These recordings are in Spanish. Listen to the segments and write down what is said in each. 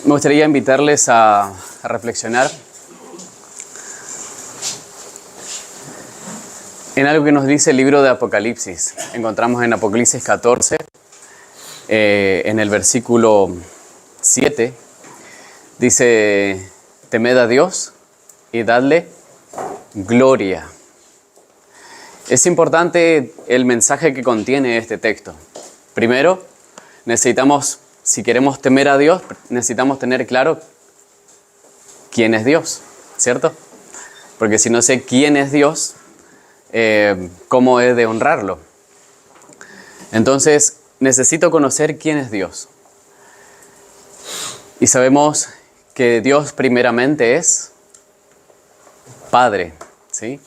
Me gustaría invitarles a reflexionar en algo que nos dice el libro de Apocalipsis. Encontramos en Apocalipsis 14, en el versículo 7, dice: temed a Dios y dadle gloria. Es importante el mensaje que contiene este texto. Primero, necesitamos, si queremos temer a Dios, necesitamos tener claro quién es Dios, ¿cierto? Porque si no sé quién es Dios, ¿cómo he de honrarlo? Entonces, necesito conocer quién es Dios. Y sabemos que Dios primeramente es Padre, ¿sí?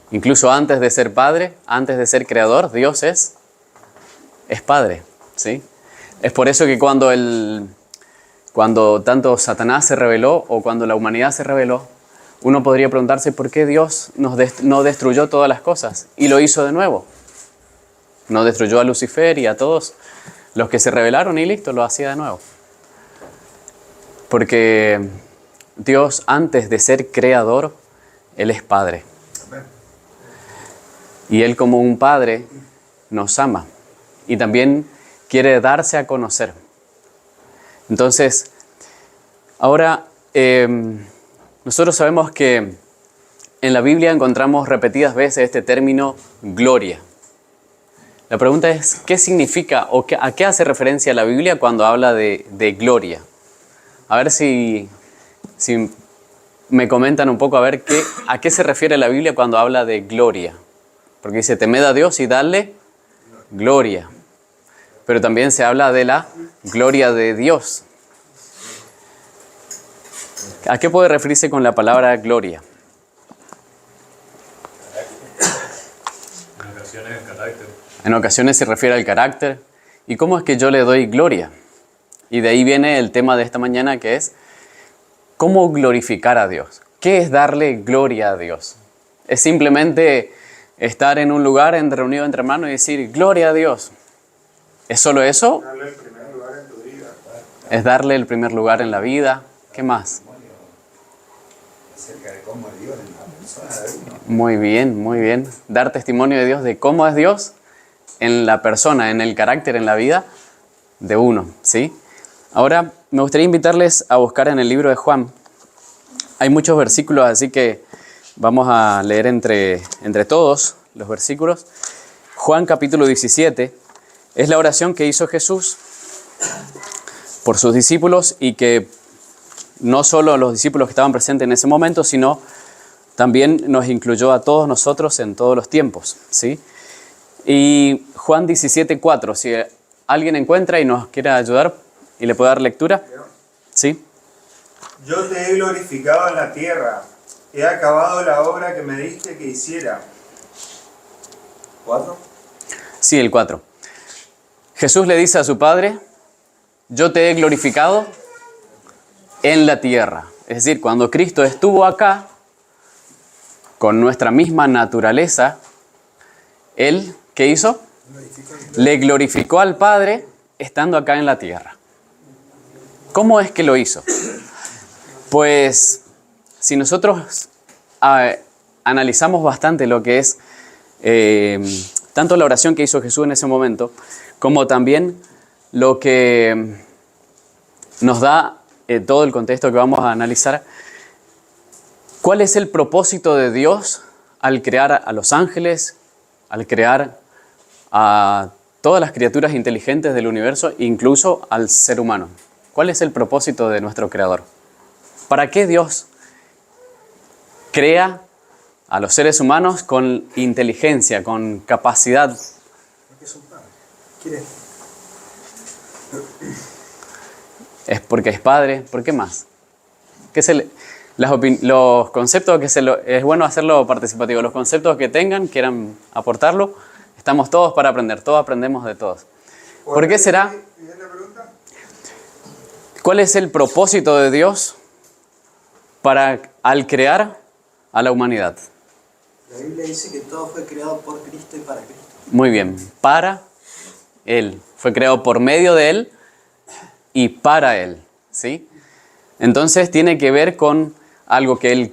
Incluso antes de ser Padre, antes de ser Creador, Dios es Padre, ¿sí? Es por eso que cuando tanto Satanás se rebeló o cuando la humanidad se rebeló, uno podría preguntarse por qué Dios no destruyó todas las cosas y lo hizo de nuevo. No destruyó a Lucifer y a todos los que se rebelaron y listo, lo hacía de nuevo. Porque Dios, antes de ser creador, Él es Padre. Y Él, como un Padre, nos ama y también quiere darse a conocer. Entonces, ahora nosotros sabemos que en la Biblia encontramos repetidas veces este término gloria. La pregunta es, ¿qué significa o a qué hace referencia la Biblia cuando habla de gloria? A ver si me comentan un poco a ver a qué se refiere la Biblia cuando habla de gloria. Porque dice, temed a Dios y dadle gloria. Pero también se habla de la gloria de Dios. ¿A qué puede referirse con la palabra gloria? En ocasiones el carácter. En ocasiones se refiere al carácter. ¿Y cómo es que yo le doy gloria? Y de ahí viene el tema de esta mañana, que es ¿cómo glorificar a Dios? ¿Qué es darle gloria a Dios? ¿Es simplemente estar en un lugar reunido entre hermanos y decir gloria a Dios? ¿Es solo eso? Darle el primer lugar en tu vida. ¿Es darle el primer lugar en la vida? ¿Qué más? Acerca de cómo es Dios en la persona de uno. Muy bien, muy bien. Dar testimonio de Dios, de cómo es Dios en la persona, en el carácter, en la vida de uno, ¿sí? Ahora, me gustaría invitarles a buscar en el libro de Juan. Hay muchos versículos, así que vamos a leer entre todos los versículos. Juan capítulo 17 es la oración que hizo Jesús por sus discípulos y que no solo los discípulos que estaban presentes en ese momento, sino también nos incluyó a todos nosotros en todos los tiempos, ¿sí? Y Juan 17:4, si alguien encuentra y nos quiere ayudar y le puede dar lectura, ¿sí? Yo te he glorificado en la tierra, he acabado la obra que me diste que hiciera. ¿4? Sí, el 4. Jesús le dice a su Padre, yo te he glorificado en la tierra. Es decir, cuando Cristo estuvo acá, con nuestra misma naturaleza, Él, ¿qué hizo? Le glorificó al Padre estando acá en la tierra. ¿Cómo es que lo hizo? Pues, si nosotros analizamos bastante lo que es tanto la oración que hizo Jesús en ese momento, como también lo que nos da todo el contexto que vamos a analizar, ¿cuál es el propósito de Dios al crear a los ángeles, al crear a todas las criaturas inteligentes del universo, incluso al ser humano? ¿Cuál es el propósito de nuestro Creador? ¿Para qué Dios crea a los seres humanos con inteligencia, con capacidad? Porque es un padre. ¿Quiere? Es porque es Padre. ¿Por qué más? Los conceptos que es bueno hacerlo participativo. Los conceptos que tengan, quieran aportarlo, estamos todos para aprender. Todos aprendemos de todos. ¿Por qué será? ¿Cuál es el propósito de Dios al crear a la humanidad? La Biblia dice que todo fue creado por Cristo y para Cristo. Muy bien, para Él. Fue creado por medio de Él y para Él, ¿sí? Entonces tiene que ver con algo que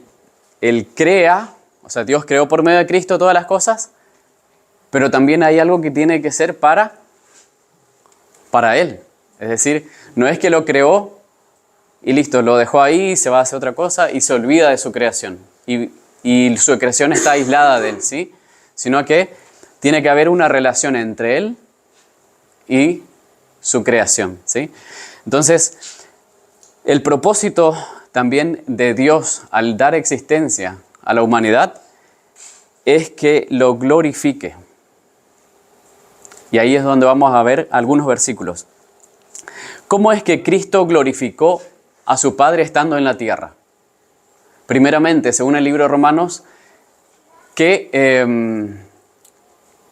Él crea, o sea, Dios creó por medio de Cristo todas las cosas, pero también hay algo que tiene que ser para Él. Es decir, no es que lo creó y listo, lo dejó ahí, se va a hacer otra cosa y se olvida de su creación. Y su creación está aislada de Él, ¿sí? Sino que tiene que haber una relación entre Él y su creación, ¿sí? Entonces, el propósito también de Dios al dar existencia a la humanidad es que lo glorifique. Y ahí es donde vamos a ver algunos versículos. ¿Cómo es que Cristo glorificó a su Padre estando en la tierra? Primeramente, según el libro de Romanos, ¿qué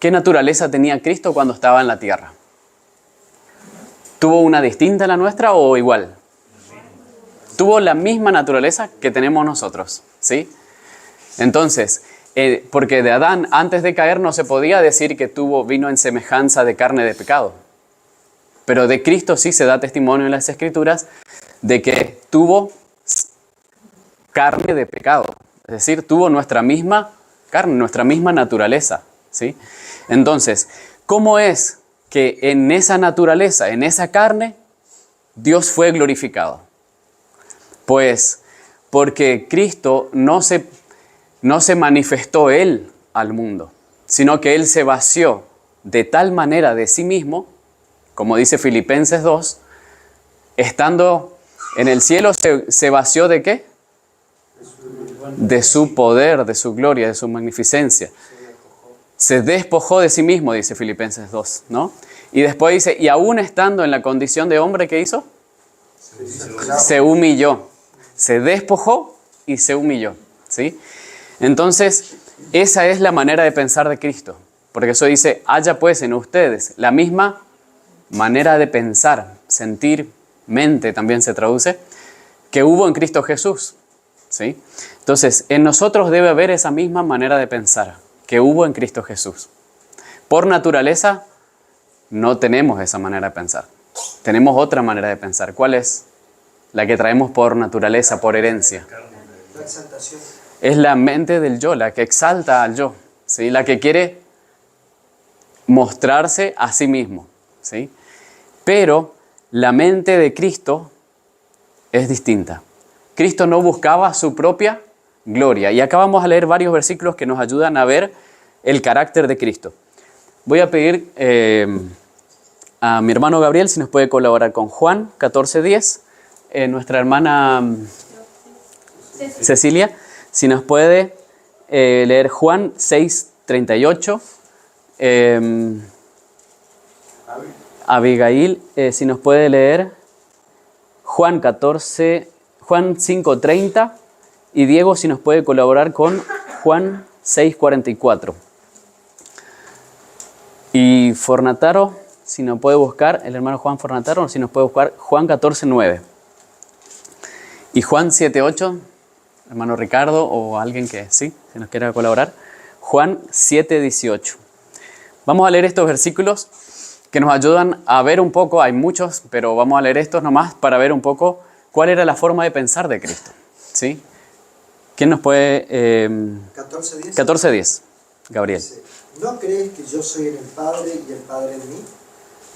naturaleza tenía Cristo cuando estaba en la tierra? ¿Tuvo una distinta a la nuestra o igual? Tuvo la misma naturaleza que tenemos nosotros, ¿sí? Entonces, porque de Adán antes de caer no se podía decir que vino en semejanza de carne de pecado. Pero de Cristo sí se da testimonio en las Escrituras de que tuvo carne de pecado. Es decir, tuvo nuestra misma carne, nuestra misma naturaleza, ¿sí? Entonces, ¿cómo es que en esa naturaleza, en esa carne, Dios fue glorificado? Pues porque Cristo no se manifestó Él al mundo, sino que Él se vació de tal manera de sí mismo, como dice Filipenses 2, estando en el cielo se vació ¿de qué? De su poder, de su gloria, de su magnificencia. Se despojó de sí mismo, dice Filipenses 2, ¿no? Y después dice, y aún estando en la condición de hombre, ¿qué hizo? Se humilló. Se despojó y se humilló, ¿sí? Entonces, esa es la manera de pensar de Cristo. Porque eso dice, haya pues en ustedes la misma manera de pensar, sentir, mente también se traduce, que hubo en Cristo Jesús, ¿sí? Entonces, en nosotros debe haber esa misma manera de pensar que hubo en Cristo Jesús. Por naturaleza, no tenemos esa manera de pensar. Tenemos otra manera de pensar. ¿Cuál es? La que traemos por naturaleza, por herencia. La exaltación. Es la mente del yo, la que exalta al yo, ¿sí? La que quiere mostrarse a sí mismo, ¿sí? Pero la mente de Cristo es distinta. Cristo no buscaba su propia gloria. Y acá vamos a leer varios versículos que nos ayudan a ver el carácter de Cristo. Voy a pedir a mi hermano Gabriel si nos puede colaborar con Juan 14:10. Nuestra hermana Cecilia, si nos puede leer Juan 6:38. Abigail, si nos puede leer Juan 5:30. Y Diego, si nos puede colaborar con Juan 6:44. Y Fornataro, si nos puede buscar, el hermano Juan Fornataro, si nos puede buscar Juan 14:9. Y Juan 7:8, hermano Ricardo o alguien que sí, si nos quiera colaborar. Juan 7:18. Vamos a leer estos versículos que nos ayudan a ver un poco, hay muchos, pero vamos a leer estos nomás para ver un poco cuál era la forma de pensar de Cristo, ¿sí? ¿Quién nos puede...? 14:10. 14:10, Gabriel. Dice, ¿no crees que yo soy en el Padre y el Padre en mí?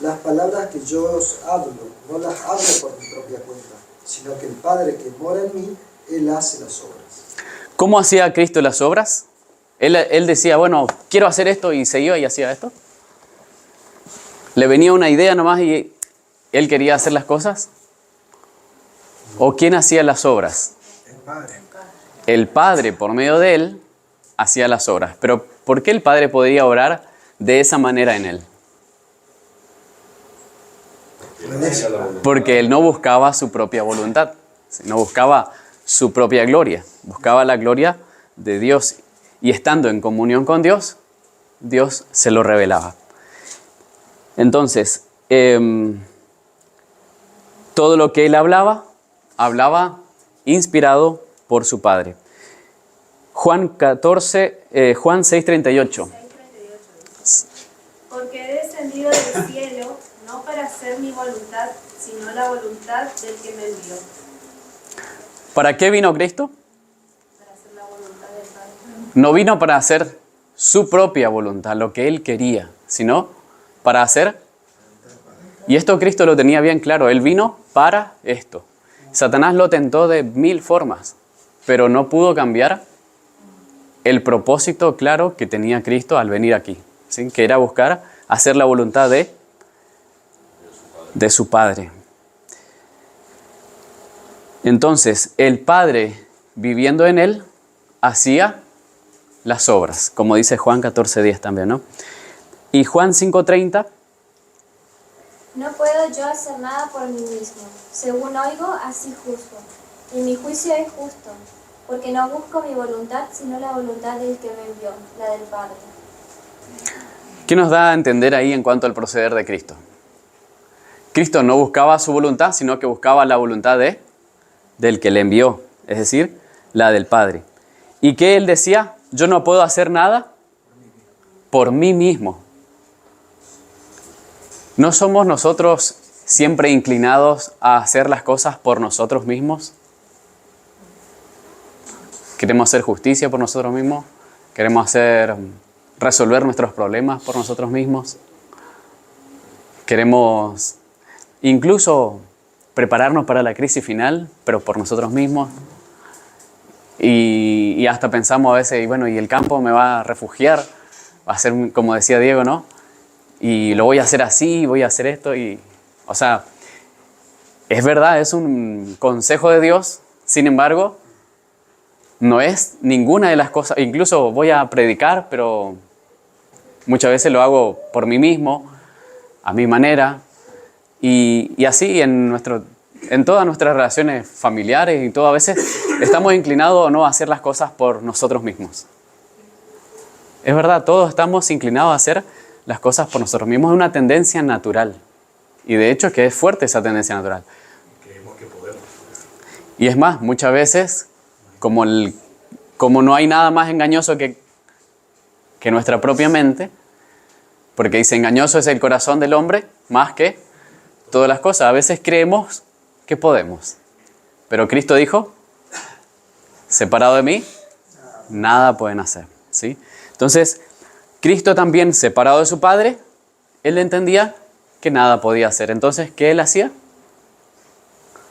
Las palabras que yo os hablo, no las hablo por mi propia cuenta, sino que el Padre que mora en mí, Él hace las obras. ¿Cómo hacía Cristo las obras? Él decía, bueno, quiero hacer esto y se iba y hacía esto. ¿Le venía una idea nomás y él quería hacer las cosas? ¿O quién hacía las obras? El Padre. El Padre, por medio de él, hacía las obras. Pero ¿por qué el Padre podía obrar de esa manera en él? Porque él no buscaba su propia voluntad, no buscaba su propia gloria, buscaba la gloria de Dios. Y estando en comunión con Dios, Dios se lo revelaba. Entonces, todo lo que él hablaba inspirado por su Padre. Juan 6:38. Porque he descendido del cielo, no para hacer mi voluntad, sino la voluntad del que me envió. ¿Para qué vino Cristo? No vino para hacer su propia voluntad, lo que Él quería, sino para hacer. Y esto Cristo lo tenía bien claro, Él vino para esto. Satanás lo tentó de 1000 formas, pero no pudo cambiar el propósito claro que tenía Cristo al venir aquí, ¿sí? Que era buscar hacer la voluntad de su Padre. Entonces, el Padre, viviendo en Él, hacía las obras, como dice Juan 14:10 también, ¿no? Y Juan 5:30. No puedo yo hacer nada por mí mismo. Según oigo, así juzgo. Y mi juicio es justo, porque no busco mi voluntad, sino la voluntad del que me envió, la del Padre. ¿Qué nos da a entender ahí en cuanto al proceder de Cristo? Cristo no buscaba su voluntad, sino que buscaba la voluntad del que le envió, es decir, la del Padre. ¿Y qué Él decía? Yo no puedo hacer nada por mí mismo. ¿No somos nosotros siempre inclinados a hacer las cosas por nosotros mismos? ¿Queremos hacer justicia por nosotros mismos? ¿Queremos resolver nuestros problemas por nosotros mismos? ¿Queremos incluso prepararnos para la crisis final, pero por nosotros mismos? Y hasta pensamos a veces, y el campo me va a refugiar, va a ser como decía Diego, ¿no? Y lo voy a hacer así, voy a hacer esto. O sea, es verdad, es un consejo de Dios, sin embargo, no es ninguna de las cosas. Incluso voy a predicar, pero muchas veces lo hago por mí mismo, a mi manera. Y así en todas nuestras relaciones familiares y todo, a veces estamos inclinados o no a hacer las cosas por nosotros mismos. Es verdad, todos estamos inclinados a hacer las cosas por nosotros mismos. Es una tendencia natural. Y de hecho que es fuerte esa tendencia natural. Creemos que podemos. Y es más, muchas veces, como no hay nada más engañoso que nuestra propia mente, porque dice engañoso es el corazón del hombre, más que todas las cosas. A veces creemos que podemos. Pero Cristo dijo, separado de mí, nada pueden hacer, ¿sí? Entonces, Cristo también, separado de su Padre, Él entendía que nada podía hacer. Entonces, ¿qué Él hacía?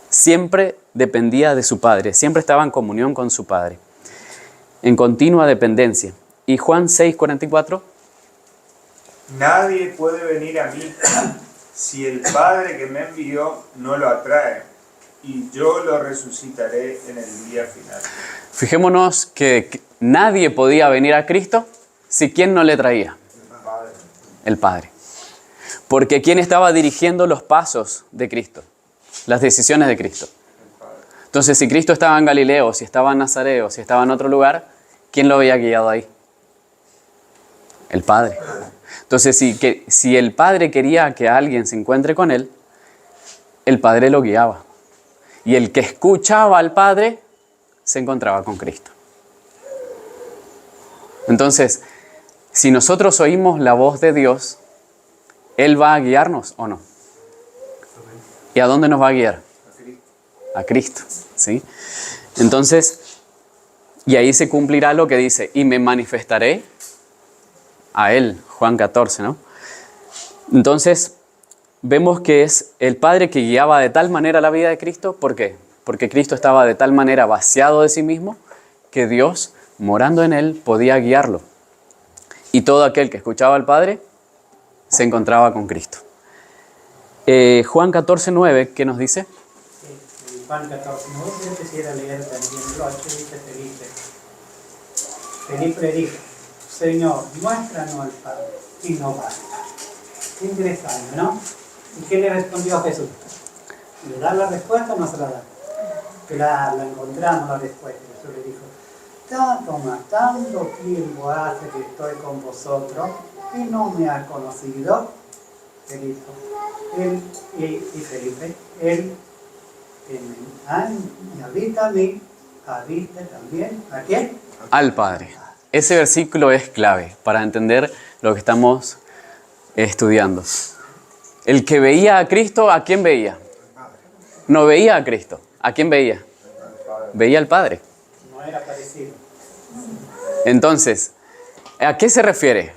Siempre dependía de su Padre, siempre estaba en comunión con su Padre, en continua dependencia. Y Juan 6:44. Nadie puede venir a mí si el Padre que me envió no lo atrae, y yo lo resucitaré en el día final. Fijémonos que nadie podía venir a Cristo si ¿quién no le traía? El Padre. Porque ¿quién estaba dirigiendo los pasos de Cristo? Las decisiones de Cristo. Entonces, si Cristo estaba en Galileo, si estaba en Nazaret, si estaba en otro lugar, ¿quién lo había guiado ahí? El Padre. Entonces, si el Padre quería que alguien se encuentre con Él, el Padre lo guiaba. Y el que escuchaba al Padre se encontraba con Cristo. Entonces, si nosotros oímos la voz de Dios, ¿Él va a guiarnos o no? ¿Y a dónde nos va a guiar? A Cristo, ¿sí? Entonces, y ahí se cumplirá lo que dice, y me manifestaré a Él, Juan 14, ¿no? Entonces, vemos que es el Padre que guiaba de tal manera la vida de Cristo. ¿Por qué? Porque Cristo estaba de tal manera vaciado de sí mismo que Dios, morando en Él, podía guiarlo. Y todo aquel que escuchaba al Padre se encontraba con Cristo. Juan 14:9, ¿qué nos dice? Juan 14, yo quisiera leer también el 8, dice Felipe dijo, Señor, muéstranos al Padre y no basta. Qué interesante, ¿no? ¿Y qué le respondió Jesús? ¿Le da la respuesta o no se la da? Que la encontramos la respuesta. Jesús le dijo, tanto tiempo hace que estoy con vosotros y no me has conocido. Él dijo, Felipe, él me habita a mí, habita también, ¿a quién? Al Padre. Ese versículo es clave para entender lo que estamos estudiando. El que veía a Cristo, ¿a quién veía? No veía a Cristo. ¿A quién veía? veía al Padre. No era parecido. Entonces, ¿a qué se refiere?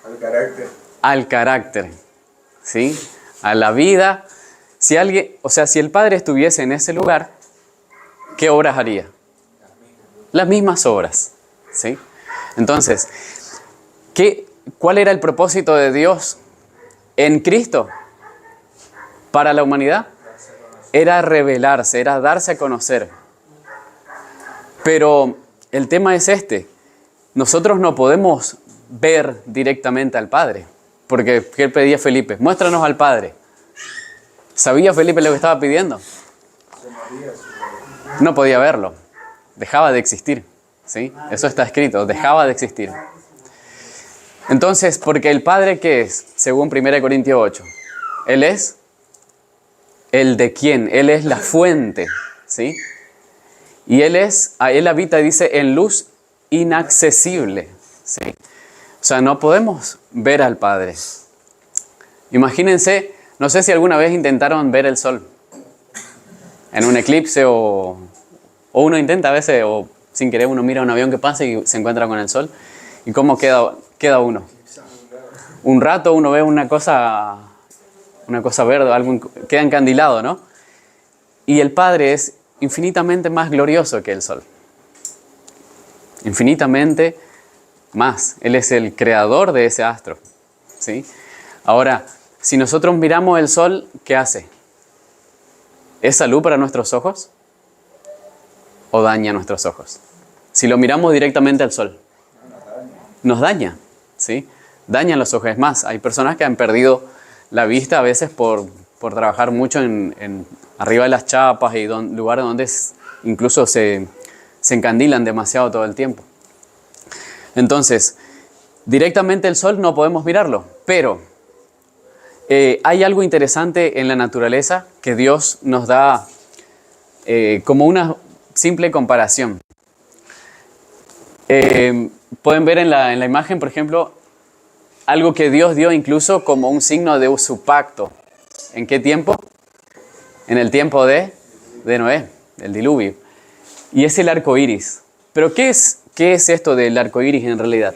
Al carácter. Al carácter, ¿sí? A la vida. Si alguien, o sea, si el Padre estuviese en ese lugar, ¿qué obras haría? Las mismas obras, ¿sí? Entonces, ¿cuál era el propósito de Dios en Cristo para la humanidad? Era revelarse, era darse a conocer. Pero el tema es este. Nosotros no podemos ver directamente al Padre. Porque ¿qué pedía Felipe? Muéstranos al Padre. ¿Sabía Felipe lo que estaba pidiendo? No podía verlo. Dejaba de existir. ¿Sí? Eso está escrito. Dejaba de existir. Entonces, porque el Padre, ¿qué es? Según 1 Corintios 8. Él es el de quién. Él es la fuente. ¿Sí? Y Él habita, dice, en luz inaccesible. ¿Sí? O sea, no podemos ver al Padre. Imagínense, no sé si alguna vez intentaron ver el sol en un eclipse o uno intenta a veces, o sin querer uno mira un avión que pasa y se encuentra con el sol. ¿Y cómo queda uno? Un rato uno ve una cosa verde, algo queda encandilado, ¿no? Y el Padre es infinitamente más glorioso que el sol. Infinitamente más. Él es el creador de ese astro. ¿Sí? Ahora, si nosotros miramos el sol, ¿qué hace? ¿Es salud para nuestros ojos? ¿O daña nuestros ojos? Si lo miramos directamente al sol, nos daña. ¿Sí? Daña los ojos. Es más, hay personas que han perdido la vista a veces por trabajar mucho en arriba de las chapas y lugares donde incluso se encandilan demasiado todo el tiempo. Entonces, directamente el sol no podemos mirarlo, pero hay algo interesante en la naturaleza que Dios nos da como una simple comparación. Pueden ver en la imagen, por ejemplo, algo que Dios dio incluso como un signo de su pacto. ¿En qué tiempo? En el tiempo de Noé, el diluvio. Y es el arco iris. Pero ¿qué es esto del arco iris en realidad?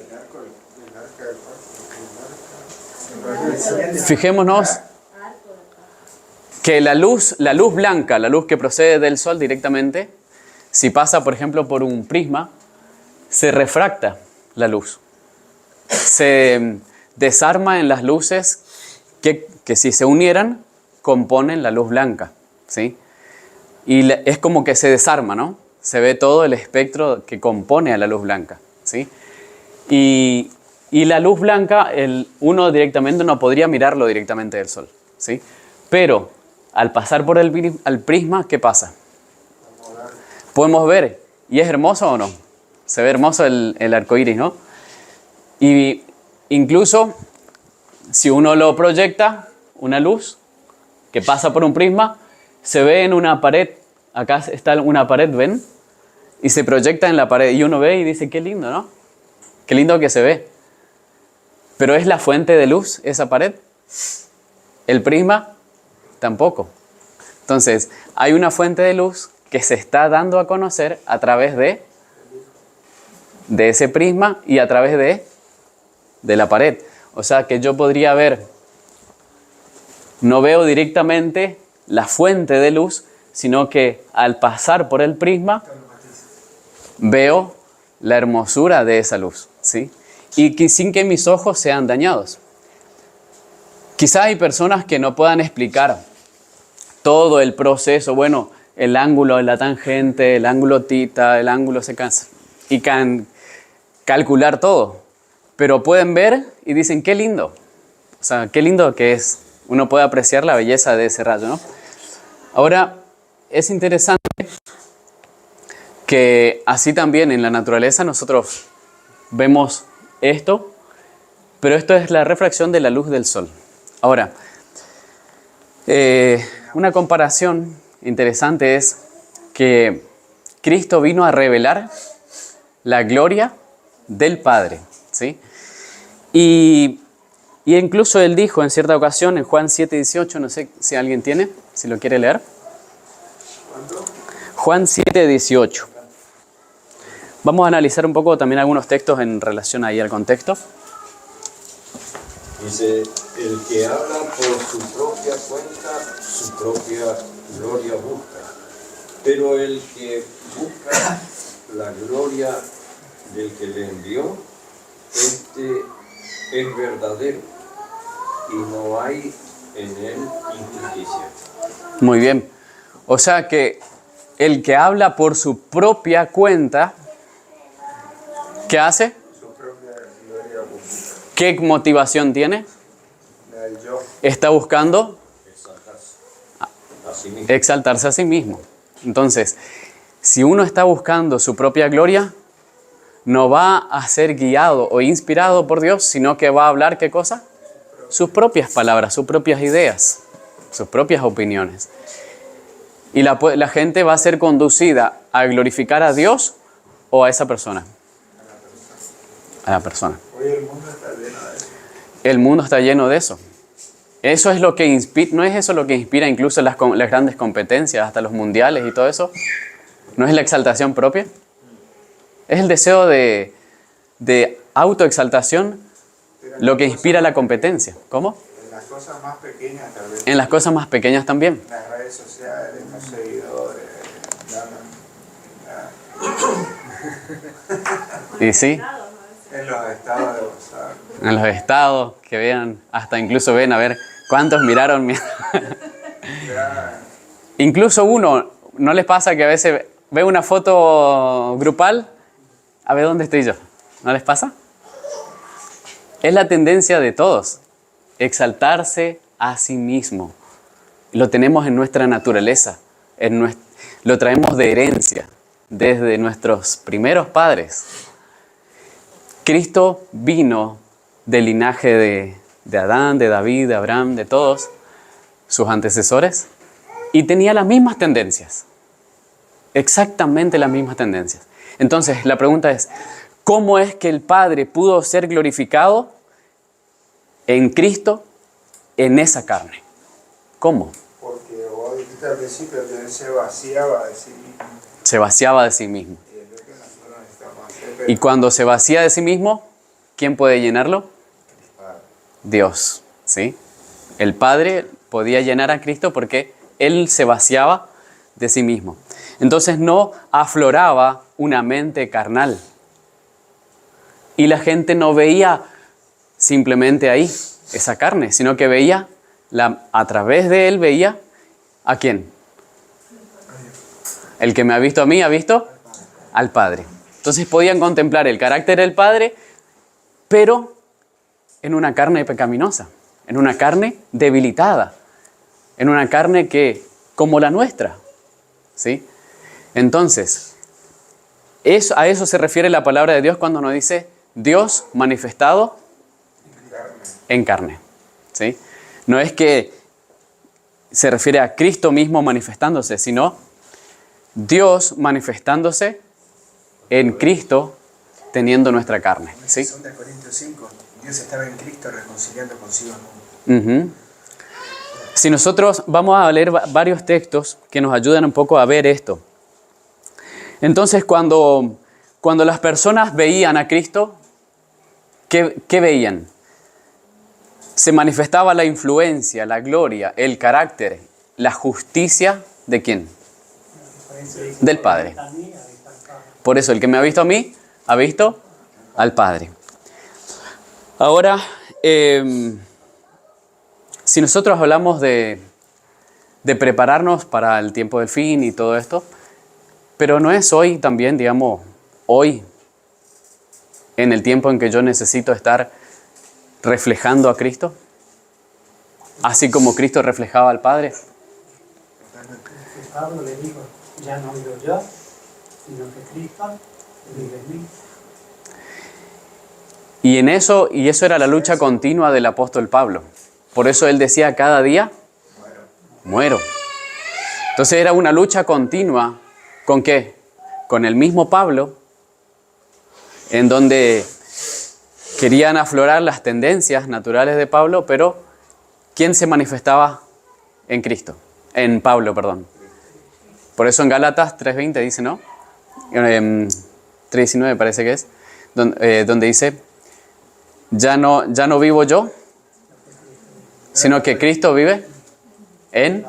Fijémonos que la luz blanca, la luz que procede del sol directamente, si pasa, por ejemplo, por un prisma, se refracta la luz. Se desarma en las luces que si se unieran, componen la luz blanca. ¿Sí? Y es como que se desarma, ¿no? Se ve todo el espectro que compone a la luz blanca. ¿Sí? Y la luz blanca, uno directamente no podría mirarlo directamente del sol. ¿Sí? Pero al pasar por el prisma, ¿qué pasa? Podemos ver. ¿Y es hermoso o no? Se ve hermoso el arco iris, ¿no? Y incluso si uno lo proyecta, una luz que pasa por un prisma, se ve en una pared. Acá está una pared, ¿ven? Y se proyecta en la pared. Y uno ve y dice, qué lindo, ¿no? Qué lindo que se ve. Pero ¿es la fuente de luz esa pared? ¿El prisma? Tampoco. Entonces, hay una fuente de luz que se está dando a conocer a través de ese prisma y a través de la pared. O sea que yo podría ver, no veo directamente la fuente de luz, sino que al pasar por el prisma veo la hermosura de esa luz, ¿sí? Y sin que mis ojos sean dañados. Quizá hay personas que no puedan explicar todo el proceso, bueno, el ángulo de la tangente, el ángulo tita, el ángulo secante, y calcular todo. Pero pueden ver y dicen, qué lindo. O sea, qué lindo que es. Uno puede apreciar la belleza de ese rayo, ¿no? Ahora, es interesante que así también en la naturaleza nosotros vemos esto, pero esto es la refracción de la luz del sol. Ahora, una comparación interesante es que Cristo vino a revelar la gloria del Padre, ¿sí? Y incluso Él dijo en cierta ocasión, en Juan 7:18, no sé si alguien tiene, si lo quiere leer. Juan 7:18. Vamos a analizar un poco también algunos textos en relación ahí al contexto. Dice, el que habla por su propia cuenta, su propia gloria busca. Pero el que busca la gloria del que le envió, este es verdadero y no hay en él injusticia. Muy bien. O sea que el que habla por su propia cuenta, ¿qué hace? Su propia gloria busca. ¿Qué motivación tiene? La del yo. Está buscando Exaltarse a sí mismo. exaltarse a sí mismo. Entonces, si uno está buscando su propia gloria, no va a ser guiado o inspirado por Dios, sino que va a hablar, ¿qué cosa? Sus propias palabras, sus propias ideas, sus propias opiniones. Y la gente va a ser conducida a glorificar a Dios o a esa persona. A la persona. Hoy el mundo está lleno de eso. El mundo está lleno de eso. Eso es lo que inspira, ¿no es eso lo que inspira incluso las grandes competencias, hasta los mundiales y todo eso? ¿No es la exaltación propia? Es el deseo de autoexaltación lo que inspira la competencia. ¿Cómo? En las cosas más pequeñas, tal vez. En las cosas más pequeñas también. En las redes sociales, los seguidores, Y sí, en los estados de WhatsApp. en los estados, que vean, hasta incluso ven a ver cuántos miraron. Ya, Incluso uno, ¿no les pasa que a veces ve una foto grupal? A ver dónde estoy yo. ¿No les pasa? Es la tendencia de todos, exaltarse a sí mismo. Lo tenemos en nuestra naturaleza, lo traemos de herencia, desde nuestros primeros padres. Cristo vino del linaje de Adán, de David, de Abraham, de todos sus antecesores, y tenía las mismas tendencias, exactamente las mismas tendencias. Entonces, la pregunta es, ¿cómo es que el Padre pudo ser glorificado en Cristo en esa carne? ¿Cómo? porque vos dijiste al principio que él se vaciaba de sí mismo. Se vaciaba de sí mismo. Y es lo que nosotros necesitamos hacer. Y Pero cuando se vacía de sí mismo, ¿quién puede llenarlo? Padre, Dios, ¿sí? El Padre podía llenar a Cristo porque Él se vaciaba de sí mismo. Entonces no afloraba una mente carnal. Y la gente no veía simplemente ahí esa carne, sino que veía, a través de Él veía, ¿a quién? El que me ha visto a mí, ha visto al Padre. Entonces podían contemplar el carácter del Padre, pero en una carne pecaminosa, en una carne debilitada, en una carne que, como la nuestra, ¿sí? Entonces, a eso se refiere la palabra de Dios cuando nos dice Dios manifestado en carne, ¿sí? No es que se refiere a Cristo mismo manifestándose, sino Dios manifestándose en Cristo teniendo nuestra carne, ¿sí? 2 Corintios 5, Dios estaba en Cristo reconciliando consigo al mundo. Ujú. Si nosotros vamos a leer varios textos que nos ayudan un poco a ver esto. Entonces, cuando las personas veían a Cristo, ¿qué veían? Se manifestaba la influencia, la gloria, el carácter, la justicia ¿de quién? Del Padre. Por eso, el que me ha visto a mí, ha visto al Padre. Ahora, si nosotros hablamos de prepararnos para el tiempo del fin y todo esto, pero no es hoy también, digamos, hoy, en el tiempo en que yo necesito estar reflejando a Cristo, así como Cristo reflejaba al Padre. Pablo le dijo, ya no vivo yo, sino que Cristo vive en mí. Y eso era la lucha continua del apóstol Pablo. Por eso él decía cada día, muero. Entonces era una lucha continua, ¿con qué? Con el mismo Pablo, en donde querían aflorar las tendencias naturales de Pablo, pero ¿quién se manifestaba en Cristo? En Pablo, perdón. Por eso en Gálatas 3:20 dice, ¿no? 3:19 parece que es, donde dice, ya no vivo yo, sino que Cristo vive en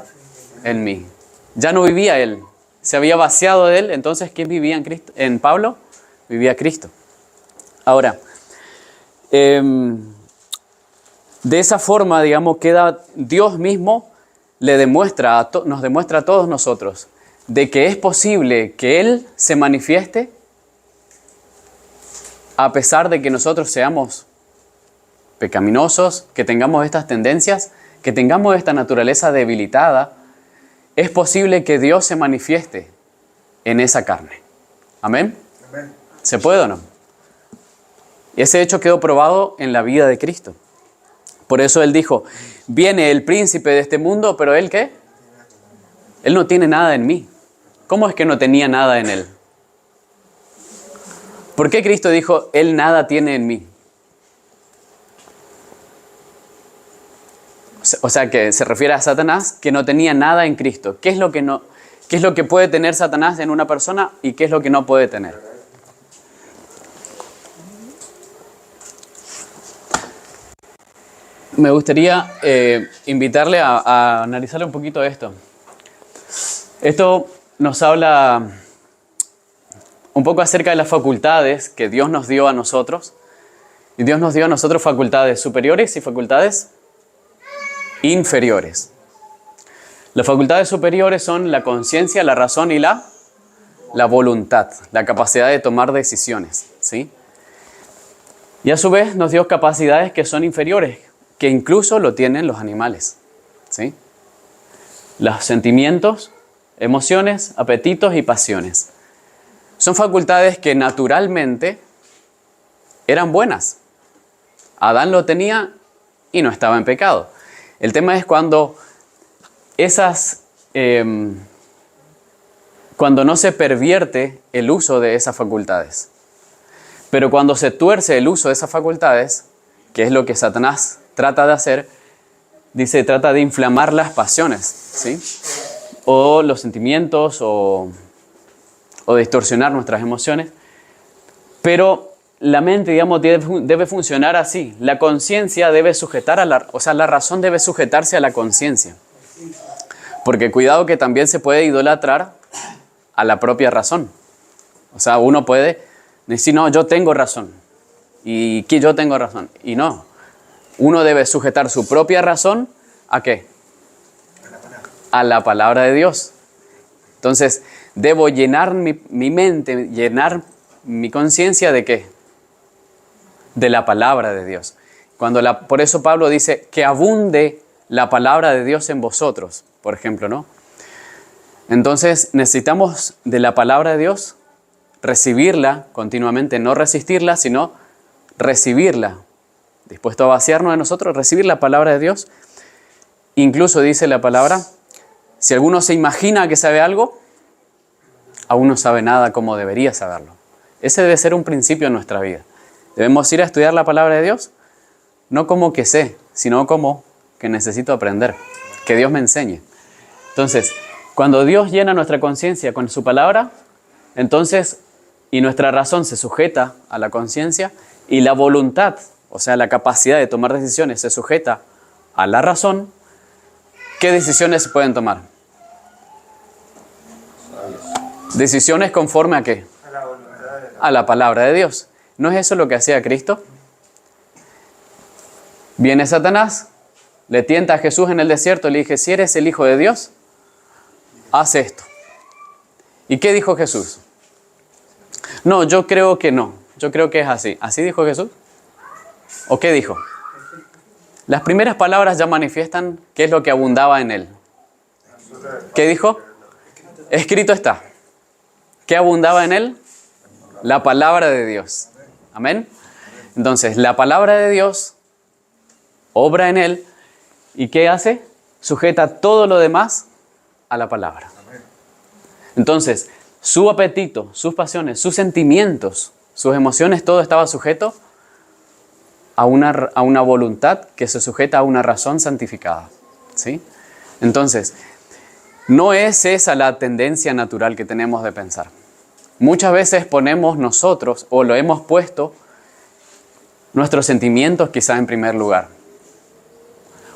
mí. Ya no vivía él, se había vaciado de él, entonces ¿quién vivía en Cristo? En Pablo vivía Cristo. Ahora, de esa forma, digamos, Dios mismo nos demuestra a todos nosotros de que es posible que Él se manifieste a pesar de que nosotros seamos pecaminosos, que tengamos estas tendencias, que tengamos esta naturaleza debilitada. Es posible que Dios se manifieste en esa carne. ¿Amén? Amén. ¿Se puede o no? Y ese hecho quedó probado en la vida de Cristo. Por eso Él dijo, viene el príncipe de este mundo, pero ¿Él qué? Él no tiene nada en mí. ¿Cómo es que no tenía nada en Él? ¿Por qué Cristo dijo, Él nada tiene en mí? O sea, que se refiere a Satanás, que no tenía nada en Cristo. ¿Qué es lo que puede tener Satanás en una persona y qué es lo que no puede tener? Me gustaría invitarle a analizar un poquito esto. Esto nos habla un poco acerca de las facultades que Dios nos dio a nosotros. Y Dios nos dio a nosotros facultades superiores y facultades inferiores. Las facultades superiores son la conciencia, la razón y la voluntad, la capacidad de tomar decisiones, ¿sí? Y a su vez nos dio capacidades que son inferiores, que incluso lo tienen los animales, ¿sí? Los sentimientos, emociones, apetitos y pasiones. Son facultades que naturalmente eran buenas. Adán lo tenía y no estaba en pecado. El tema es cuando cuando no se pervierte el uso de esas facultades. Pero cuando se tuerce el uso de esas facultades, que es lo que Satanás trata de hacer, dice, trata de inflamar las pasiones, ¿sí? O los sentimientos, o distorsionar nuestras emociones. Pero la mente, digamos, debe funcionar así. La conciencia debe sujetar la razón debe sujetarse a la conciencia. Porque cuidado que también se puede idolatrar a la propia razón. O sea, uno puede decir, no, yo tengo razón. Y que yo tengo razón. Y no. Uno debe sujetar su propia razón ¿a qué? A la palabra de Dios. Entonces, debo llenar mi mente, llenar mi conciencia ¿de qué? De la palabra de Dios. Por eso Pablo dice que abunde la palabra de Dios en vosotros, por ejemplo, ¿no? Entonces necesitamos de la palabra de Dios, recibirla continuamente, no resistirla, sino recibirla, dispuesto a vaciarnos de nosotros, recibir la palabra de Dios. Incluso dice la palabra, si alguno se imagina que sabe algo, aún no sabe nada como debería saberlo. Ese debe ser un principio en nuestra vida. Debemos ir a estudiar la palabra de Dios, no como que sé, sino como que necesito aprender, que Dios me enseñe. Entonces, cuando Dios llena nuestra conciencia con su palabra, entonces, y nuestra razón se sujeta a la conciencia, y la voluntad, o sea, la capacidad de tomar decisiones se sujeta a la razón, ¿qué decisiones se pueden tomar? Decisiones conforme ¿a qué? A la palabra de Dios. ¿No es eso lo que hacía Cristo? Viene Satanás, le tienta a Jesús en el desierto, le dije, si eres el Hijo de Dios, haz esto. ¿Y qué dijo Jesús? No, yo creo que no, yo creo que es así. ¿Así dijo Jesús? ¿O qué dijo? Las primeras palabras ya manifiestan qué es lo que abundaba en él. ¿Qué dijo? Escrito está. ¿Qué abundaba en él? La palabra de Dios. Amén. Entonces, la palabra de Dios obra en él. ¿Y qué hace? Sujeta todo lo demás a la palabra. Entonces, su apetito, sus pasiones, sus sentimientos, sus emociones, todo estaba sujeto a una voluntad que se sujeta a una razón santificada. ¿Sí? Entonces, no es esa la tendencia natural que tenemos de pensar. Muchas veces ponemos nosotros, o lo hemos puesto, nuestros sentimientos quizás en primer lugar.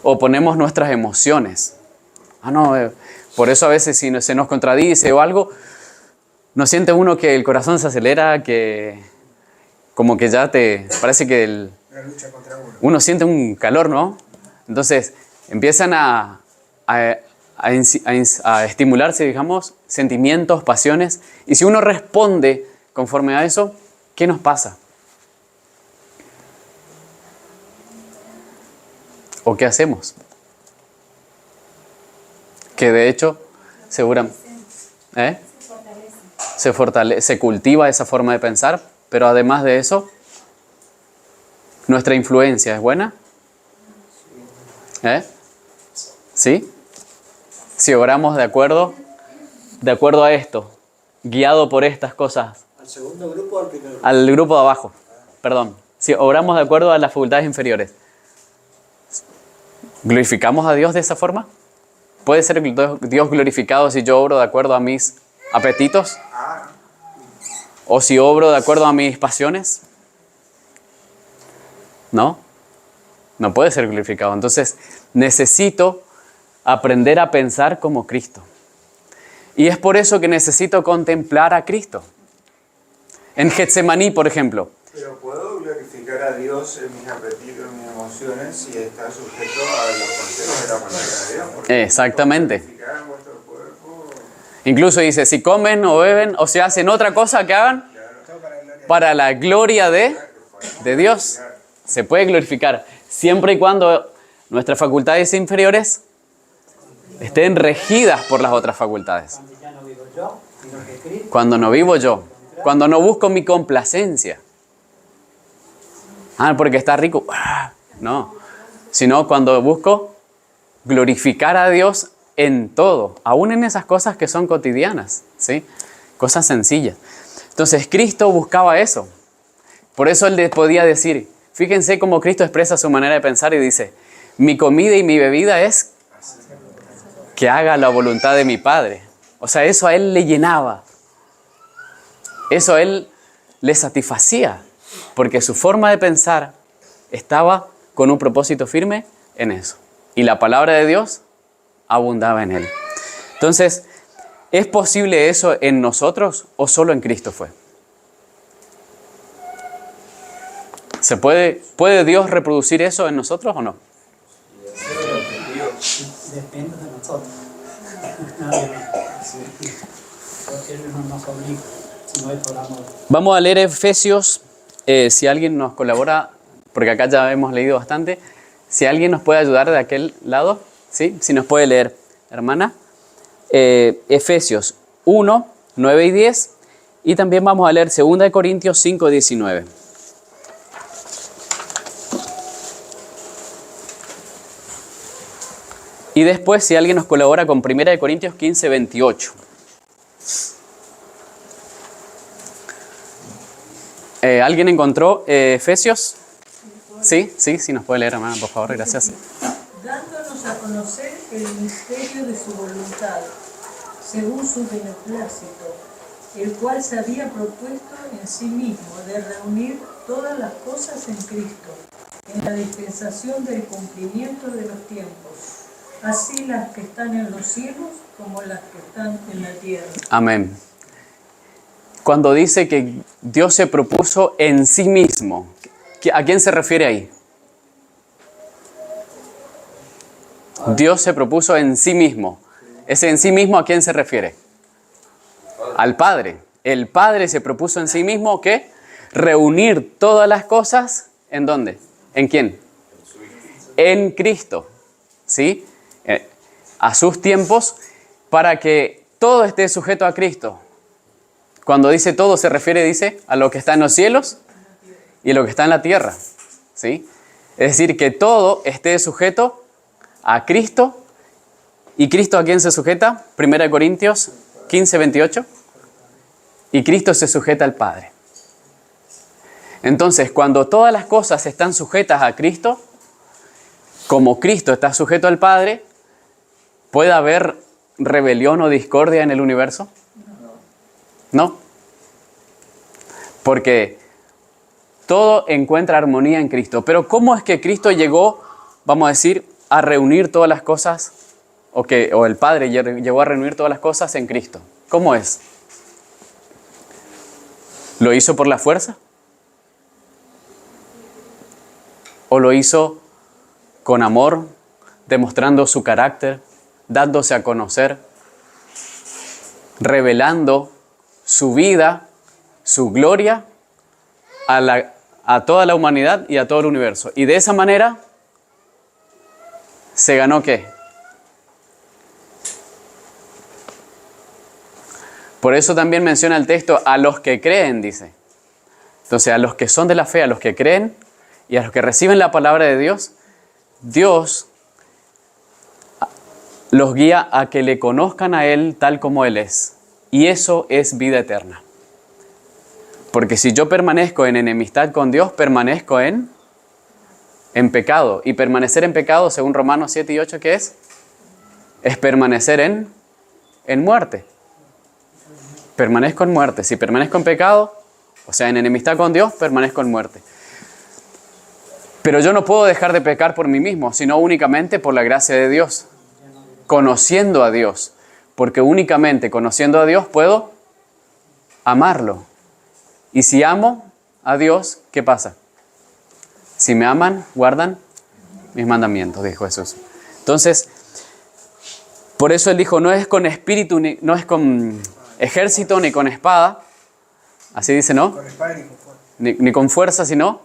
O ponemos nuestras emociones. Por eso a veces si se nos contradice o algo, nos siente uno que el corazón se acelera, que como que ya parece que Una lucha contra uno. uno siente un calor, ¿no? Entonces empiezan a estimularse, digamos, sentimientos, pasiones. Y si uno responde conforme a eso, ¿qué nos pasa? ¿O qué hacemos? Que de hecho, seguramente, se cultiva esa forma de pensar, pero además de eso, ¿nuestra influencia es buena? ¿Sí? Si oramos de acuerdo a esto, guiado por estas cosas. ¿Al segundo grupo o al primer grupo? Al grupo de abajo, perdón. Si oramos de acuerdo a las facultades inferiores, ¿glorificamos a Dios de esa forma? ¿Puede ser Dios glorificado si yo obro de acuerdo a mis apetitos? ¿O si obro de acuerdo a mis pasiones? No, no puede ser glorificado. Entonces necesito aprender a pensar como Cristo. Y es por eso que necesito contemplar a Cristo. En Getsemaní, por ejemplo. Pero puedo glorificar a Dios en mis apetitos, en mis emociones, si está sujeto a los consejos de la palabra de Dios. Porque Exactamente. glorificar en vuestro cuerpo. Incluso dice, si comen o beben o si hacen otra cosa que hagan, para la gloria de Dios. Se puede glorificar siempre y cuando nuestras facultades inferiores estén regidas por las otras facultades. Cuando ya no vivo yo, sino que Cristo. Cuando no vivo yo, cuando no busco mi complacencia. Porque está rico. No, sino cuando busco glorificar a Dios en todo, aún en esas cosas que son cotidianas, ¿sí? Cosas sencillas. Entonces Cristo buscaba eso. Por eso Él podía decir, fíjense cómo Cristo expresa su manera de pensar y dice, mi comida y mi bebida es que haga la voluntad de mi Padre. O sea, eso a Él le llenaba. Eso a Él le satisfacía. Porque su forma de pensar estaba con un propósito firme en eso. Y la palabra de Dios abundaba en Él. Entonces, ¿es posible eso en nosotros o solo en Cristo fue? ¿Puede Dios reproducir eso en nosotros o no? Depende de nosotros. Nadie más. Porque Él no nos obliga, sino es por amor. Vamos a leer Efesios, si alguien nos colabora, porque acá ya hemos leído bastante. Si alguien nos puede ayudar de aquel lado, ¿sí? Si nos puede leer, hermana. Efesios 1, 9 y 10. Y también vamos a leer 2 Corintios 5, 19. Y después, si alguien nos colabora con 1 Corintios 15, 28. ¿Alguien encontró Efesios? Sí, nos puede leer, hermana, por favor, gracias. Dándonos a conocer el misterio de su voluntad, según su beneplácito, el cual se había propuesto en sí mismo de reunir todas las cosas en Cristo, en la dispensación del cumplimiento de los tiempos, así las que están en los cielos como las que están en la tierra. Amén. Cuando dice que Dios se propuso en sí mismo, ¿a quién se refiere ahí? Dios se propuso en sí mismo. ¿Ese en sí mismo a quién se refiere? Al Padre. El Padre se propuso en sí mismo ¿qué? Reunir todas las cosas, ¿en dónde? ¿En quién? En Cristo. ¿Sí? A sus tiempos, para que todo esté sujeto a Cristo. Cuando dice todo se refiere, dice, a lo que está en los cielos y a lo que está en la tierra. ¿Sí? Es decir, que todo esté sujeto a Cristo. ¿Y Cristo a quién se sujeta? 1 Corintios 15, 28. Y Cristo se sujeta al Padre. Entonces, cuando todas las cosas están sujetas a Cristo, como Cristo está sujeto al Padre, puede haber rebelión o discordia en el universo? No. Porque todo encuentra armonía en Cristo. Pero ¿cómo es que Cristo llegó, vamos a decir, a reunir todas las cosas? O el Padre llegó a reunir todas las cosas en Cristo. ¿Cómo es? ¿Lo hizo por la fuerza? ¿O lo hizo con amor, demostrando su carácter, dándose a conocer, revelando su vida, su gloria a toda la humanidad y a todo el universo? Y de esa manera se ganó ¿qué? Por eso también menciona el texto a los que creen, dice. Entonces, a los que son de la fe, a los que creen y a los que reciben la palabra de Dios, Dios los guía a que le conozcan a Él tal como Él es. Y eso es vida eterna. Porque si yo permanezco en enemistad con Dios, permanezco en pecado. Y permanecer en pecado, según Romanos 7 y 8, ¿qué es? Es permanecer en muerte. Permanezco en muerte. Si permanezco en pecado, o sea, en enemistad con Dios, permanezco en muerte. Pero yo no puedo dejar de pecar por mí mismo, sino únicamente por la gracia de Dios, conociendo a Dios. Porque únicamente conociendo a Dios puedo amarlo. Y si amo a Dios, ¿qué pasa? Si me aman, guardan mis mandamientos, dijo Jesús. Entonces, por eso Él dijo, no es con espíritu, no es con ejército ni con espada, así dice, ¿no? Con espada ni con fuerza. Ni con fuerza, sino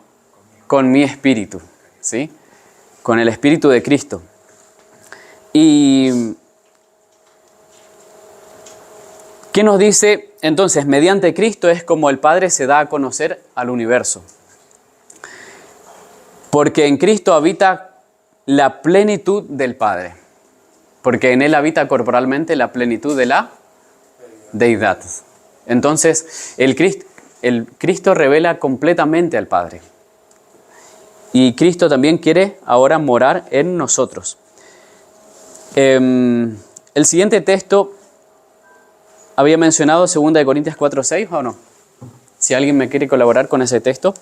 con mi espíritu, ¿sí? Con el espíritu de Cristo. Y ¿qué nos dice? Entonces, mediante Cristo es como el Padre se da a conocer al universo. Porque en Cristo habita la plenitud del Padre. Porque en Él habita corporalmente la plenitud de la deidad. Entonces, el Cristo revela completamente al Padre. Y Cristo también quiere ahora morar en nosotros. El siguiente texto había mencionado 2 Corintios 4:6, ¿o no? Si alguien me quiere colaborar con ese texto.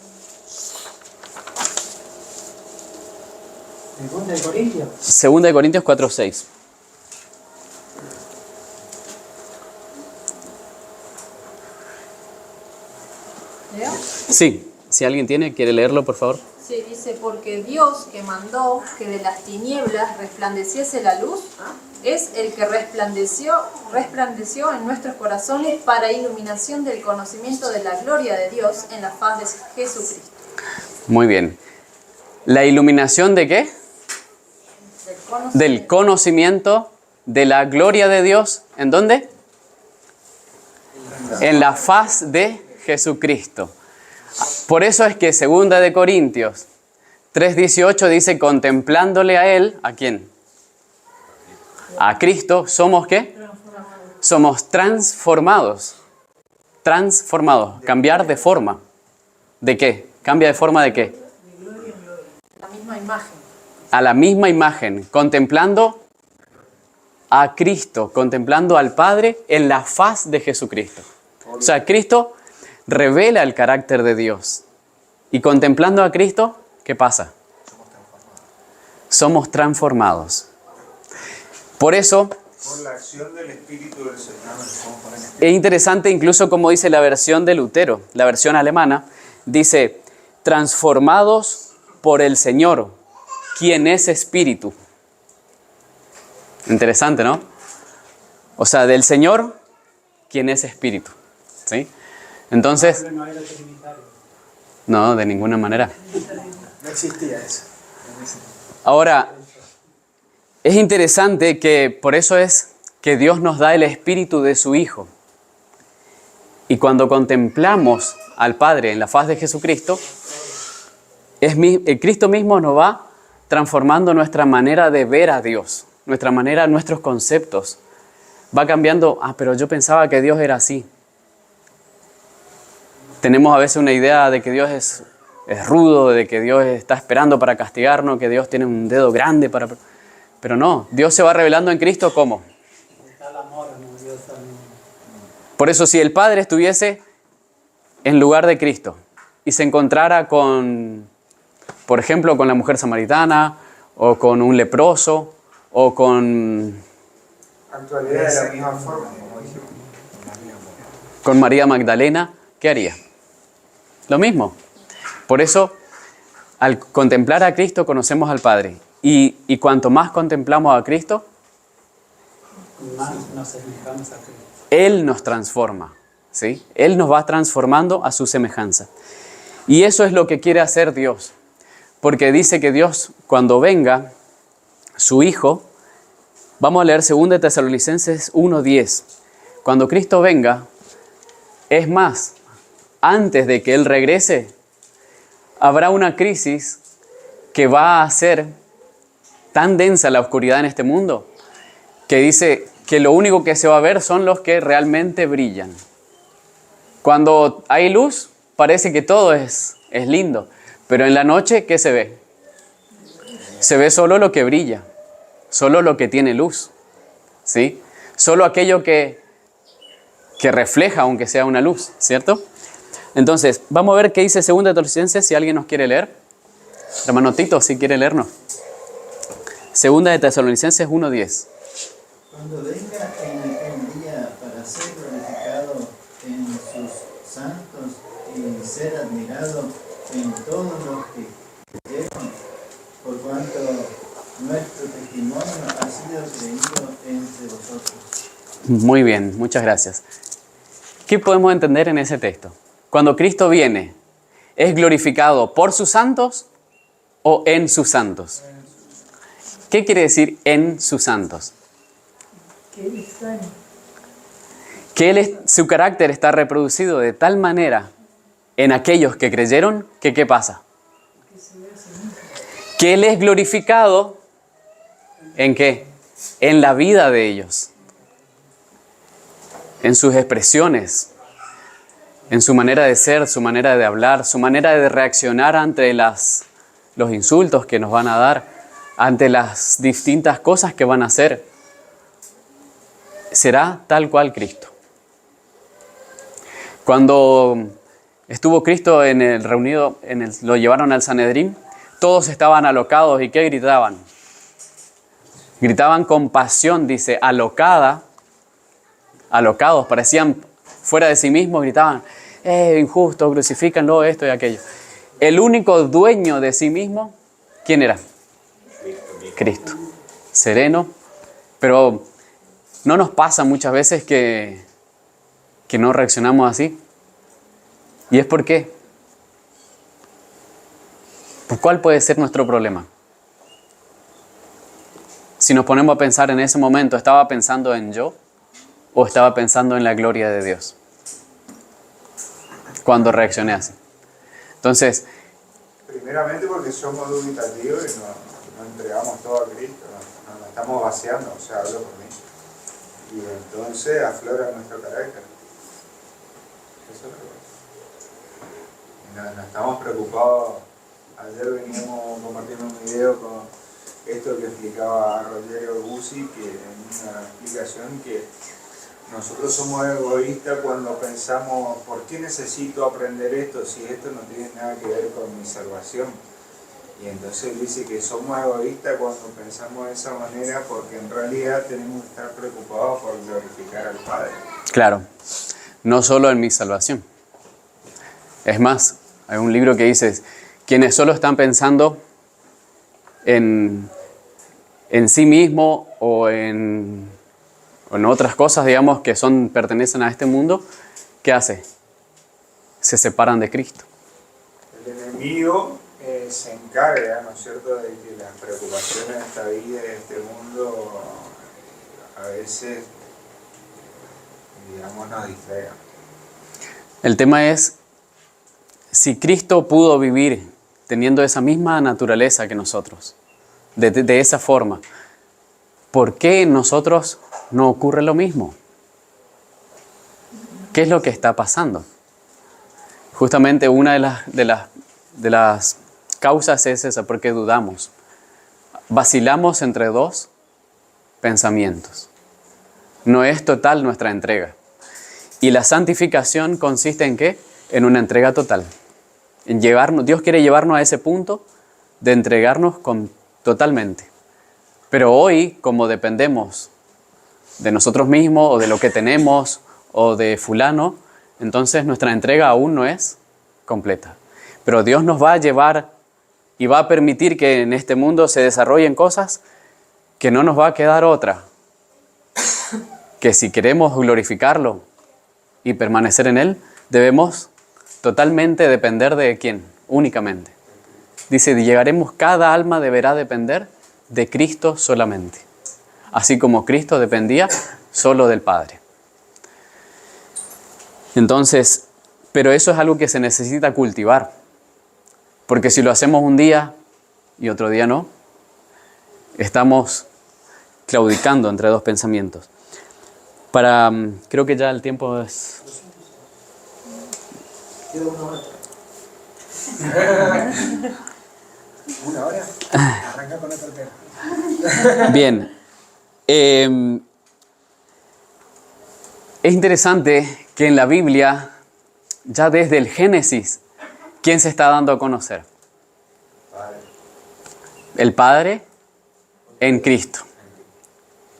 2 Corintios. 2 Corintios 4:6. ¿Leo? Sí, si alguien quiere leerlo, por favor. Sí, dice, porque Dios que mandó que de las tinieblas resplandeciese la luz, es el que resplandeció en nuestros corazones para iluminación del conocimiento de la gloria de Dios en la faz de Jesucristo. Muy bien. ¿La iluminación de qué? Del conocimiento de la gloria de Dios. ¿En dónde? En la faz de Jesucristo. Por eso es que 2 Corintios 3:18 dice, contemplándole a Él, ¿a quién? A Cristo, ¿somos qué? Somos transformados. Transformados. Cambiar de forma. ¿De qué? ¿Cambia de forma de qué? La misma imagen. A la misma imagen, contemplando a Cristo, contemplando al Padre en la faz de Jesucristo. O sea, Cristo revela el carácter de Dios. Y contemplando a Cristo, ¿qué pasa? Somos transformados. Por eso, Por la acción del Espíritu del Señor. es interesante incluso como dice la versión de Lutero, la versión alemana, dice, transformados por el Señor, quien es Espíritu. Interesante, ¿no? O sea, del Señor, quien es Espíritu. ¿Sí? Entonces, No era trinitario. no, de ninguna manera. No existía eso. Ahora, es interesante que por eso es que Dios nos da el Espíritu de su Hijo. Y cuando contemplamos al Padre en la faz de Jesucristo, el Cristo mismo nos va transformando nuestra manera de ver a Dios, nuestros conceptos. Va cambiando, pero yo pensaba que Dios era así. Tenemos a veces una idea de que Dios es rudo, de que Dios está esperando para castigarnos, que Dios tiene un dedo grande para... Pero no, Dios se va revelando en Cristo ¿cómo? Por eso, si el Padre estuviese en lugar de Cristo y se encontrara con, por ejemplo, con la mujer samaritana o con un leproso o con Actualidad de la misma forma, como dijimos. con María Magdalena, ¿qué haría? Lo mismo. Por eso, al contemplar a Cristo, conocemos al Padre. Y cuanto más contemplamos a Cristo, Más nos asemejamos a Cristo. Él nos transforma, ¿sí? Él nos va transformando a su semejanza. Y eso es lo que quiere hacer Dios. Porque dice que Dios, cuando venga su Hijo, vamos a leer 2 Tesalonicenses 1:10. Cuando Cristo venga, es más, antes de que Él regrese, habrá una crisis que va a hacer tan densa la oscuridad en este mundo, que dice que lo único que se va a ver son los que realmente brillan. Cuando hay luz, parece que todo es lindo, pero en la noche, ¿qué se ve? Se ve solo lo que brilla, solo lo que tiene luz, ¿sí? Solo aquello que refleja, aunque sea una luz, ¿cierto? Entonces, vamos a ver qué dice 2 Tesalonicenses, si alguien nos quiere leer. Hermano Tito, si quiere leernos. 2 Tesalonicenses 1:10. Cuando venga el día para ser glorificado en sus santos y ser admirado en todos los que creyeron, por cuanto nuestro testimonio ha sido creído entre vosotros. Muy bien, muchas gracias. ¿Qué podemos entender en ese texto? Cuando Cristo viene, ¿es glorificado por sus santos o en sus santos? ¿Qué quiere decir en sus santos? Que su carácter está reproducido de tal manera en aquellos que creyeron que ¿qué pasa? Que Él es glorificado ¿en qué? En la vida de ellos, en sus expresiones, en su manera de ser, su manera de hablar, su manera de reaccionar ante los insultos que nos van a dar, ante las distintas cosas que van a hacer. Será tal cual Cristo. Cuando estuvo Cristo reunido, lo llevaron al Sanedrín, todos estaban alocados. ¿Y qué gritaban? Gritaban con pasión, dice, alocados, parecían fuera de sí mismos, gritaban, injusto, crucifícanlo, esto y aquello. El único dueño de sí mismo, ¿quién era? Cristo. Sereno, pero ¿no nos pasa muchas veces que no reaccionamos así? ¿Y es por qué? ¿Pues cuál puede ser nuestro problema? Si nos ponemos a pensar en ese momento, ¿estaba pensando en yo o estaba pensando en la gloria de Dios? Cuando reaccioné así. Entonces, Primeramente porque somos dubitativos y no entregamos todo a Cristo, nos estamos vaciando, o sea, hablo por mí. Y entonces aflora nuestro carácter. Eso es lo que pasa. No estamos preocupados. Ayer veníamos compartiendo un video con esto que explicaba Rogerio Guzzi, que en una explicación que nosotros somos egoístas cuando pensamos ¿por qué necesito aprender esto si esto no tiene nada que ver con mi salvación? Y entonces dice que somos egoístas cuando pensamos de esa manera porque en realidad tenemos que estar preocupados por glorificar al Padre. claro, no solo en mi salvación. Es más, hay un libro que dice, quienes solo están pensando en sí mismo o en otras cosas, digamos, que pertenecen a este mundo, ¿qué hace? Se separan de Cristo. El enemigo se encarga, ¿no es cierto?, de que las preocupaciones de esta vida y de este mundo a veces, digamos, nos distraigan. El tema es, si Cristo pudo vivir teniendo esa misma naturaleza que nosotros, de esa forma, ¿por qué en nosotros no ocurre lo mismo? ¿Qué es lo que está pasando? Justamente una de las causas es esa, porque dudamos. Vacilamos entre dos pensamientos. No es total nuestra entrega. Y la santificación consiste en ¿qué? En una entrega total. En llevarnos, Dios quiere llevarnos a ese punto de entregarnos totalmente. Pero hoy, como dependemos de nosotros mismos o de lo que tenemos o de fulano, entonces nuestra entrega aún no es completa. Pero Dios nos va a llevar y va a permitir que en este mundo se desarrollen cosas que no nos va a quedar otra. Que si queremos glorificarlo y permanecer en Él, debemos totalmente depender de ¿quién? Únicamente. Dice, llegaremos, cada alma deberá depender de Cristo solamente. Así como Cristo dependía solo del Padre. Entonces, pero eso es algo que se necesita cultivar. Porque si lo hacemos un día y otro día no, estamos claudicando entre dos pensamientos. Creo que ya el tiempo es... Queda una hora. ¿Una hora? Arranca con otro tema. Bien. Es interesante que en la Biblia, ya desde el Génesis, ¿quién se está dando a conocer? El Padre en Cristo.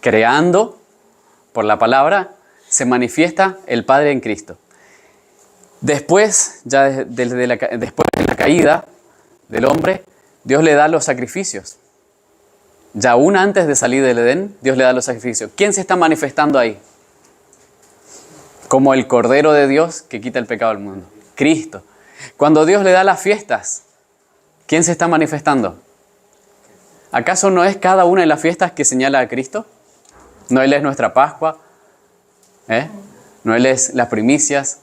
Creando, por la palabra, se manifiesta el Padre en Cristo. Después, después de la caída del hombre, Dios le da los sacrificios. Ya aún antes de salir del Edén, Dios le da los sacrificios. ¿Quién se está manifestando ahí? Como el Cordero de Dios que quita el pecado del mundo. Cristo. Cuando Dios le da las fiestas, ¿quién se está manifestando? ¿Acaso no es cada una de las fiestas que señala a Cristo? ¿No Él es nuestra Pascua? ¿No Él es las primicias?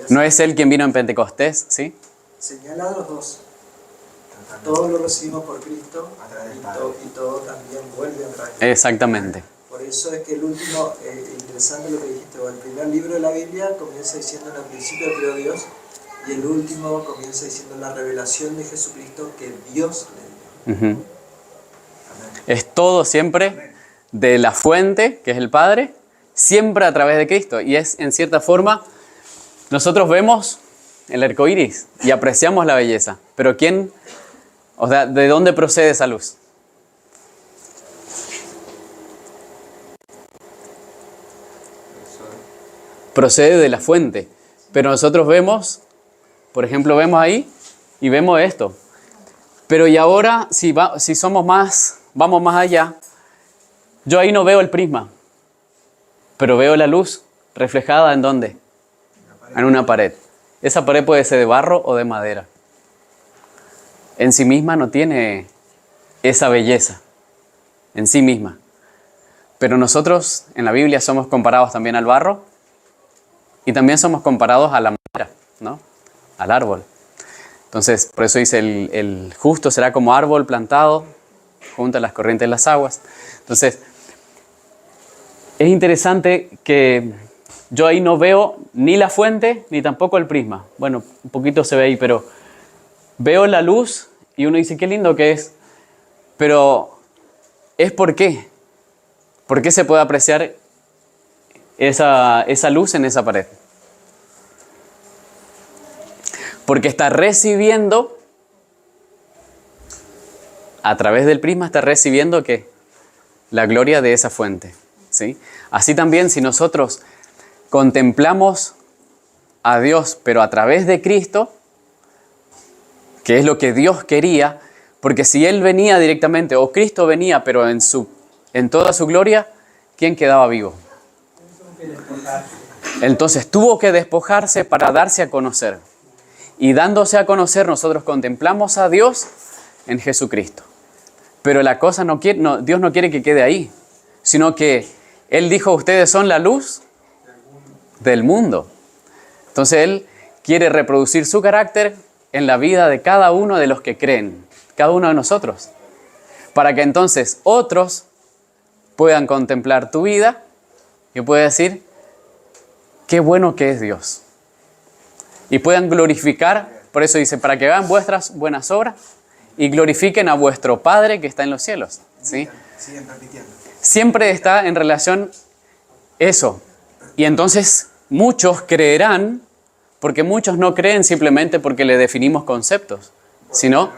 ¿No es Él quien vino en Pentecostés? ¿Sí? Señala a los dos. Todos lo recibimos por Cristo y todo también vuelve a través de Él. Exactamente. Por eso es que el último, interesante lo que dijiste, el primer libro de la Biblia comienza diciendo en el principio creó Dios, y el último comienza diciendo la revelación de Jesucristo que Dios le dio. Uh-huh. Es todo siempre de la fuente, que es el Padre, siempre a través de Cristo. Y es, en cierta forma, nosotros vemos el arco iris y apreciamos la belleza. Pero ¿quién? O sea, ¿de dónde procede esa luz? Procede de la fuente. Pero nosotros vemos, por ejemplo, vemos ahí y vemos esto. Pero y ahora, si somos vamos más allá, yo ahí no veo el prisma, pero veo la luz reflejada ¿en dónde? En una pared. Esa pared puede ser de barro o de madera. En sí misma no tiene esa belleza, en sí misma. Pero nosotros en la Biblia somos comparados también al barro y también somos comparados a la madera, ¿no? Al árbol. Entonces, por eso dice, el justo será como árbol plantado junto a las corrientes de las aguas. Entonces, es interesante que yo ahí no veo ni la fuente ni tampoco el prisma. Bueno, un poquito se ve ahí, pero veo la luz y uno dice, qué lindo que es. Pero, ¿es por qué? ¿Por qué se puede apreciar esa luz en esa pared? Porque está recibiendo, a través del prisma está recibiendo ¿qué? La gloria de esa fuente, ¿sí? Así también si nosotros contemplamos a Dios, pero a través de Cristo, que es lo que Dios quería, porque si Él venía directamente, o Cristo venía, pero en toda su gloria, ¿quién quedaba vivo? Entonces tuvo que despojarse para darse a conocer. Y dándose a conocer, nosotros contemplamos a Dios en Jesucristo. Pero la cosa Dios no quiere que quede ahí, sino que Él dijo, ustedes son la luz del mundo. Entonces Él quiere reproducir su carácter en la vida de cada uno de los que creen, cada uno de nosotros, para que entonces otros puedan contemplar tu vida y puedan decir, qué bueno que es Dios. Y puedan glorificar, por eso dice, para que hagan vuestras buenas obras y glorifiquen a vuestro Padre que está en los cielos. ¿Sí? Siguen repitiendo. Siempre está en relación eso. Y entonces muchos creerán, porque muchos no creen simplemente porque le definimos conceptos, sino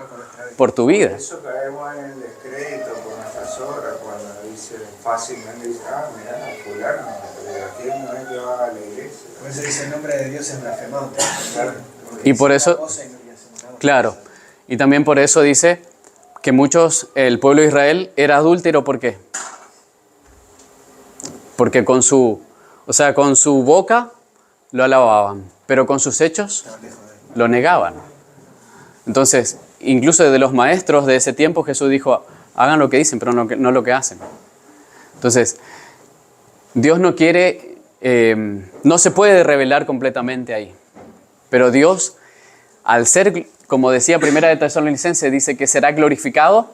por tu vida. Por eso caemos en el descrédito por nuestras obras, cuando dice fácilmente, dice, mira, fulano, pero aquel no es que va a la iglesia. Por eso dice el nombre de Dios es blasfemado. Y por eso, claro, y también por eso dice que muchos, el pueblo de Israel era adúltero, ¿por qué? Porque con su boca lo alababan, pero con sus hechos lo negaban. Entonces, incluso de los maestros de ese tiempo, Jesús dijo, hagan lo que dicen, pero no lo que hacen. Entonces, Dios no quiere, no se puede revelar completamente ahí. Pero Dios, al ser, como decía Primera de Tesalonicenses, dice que será glorificado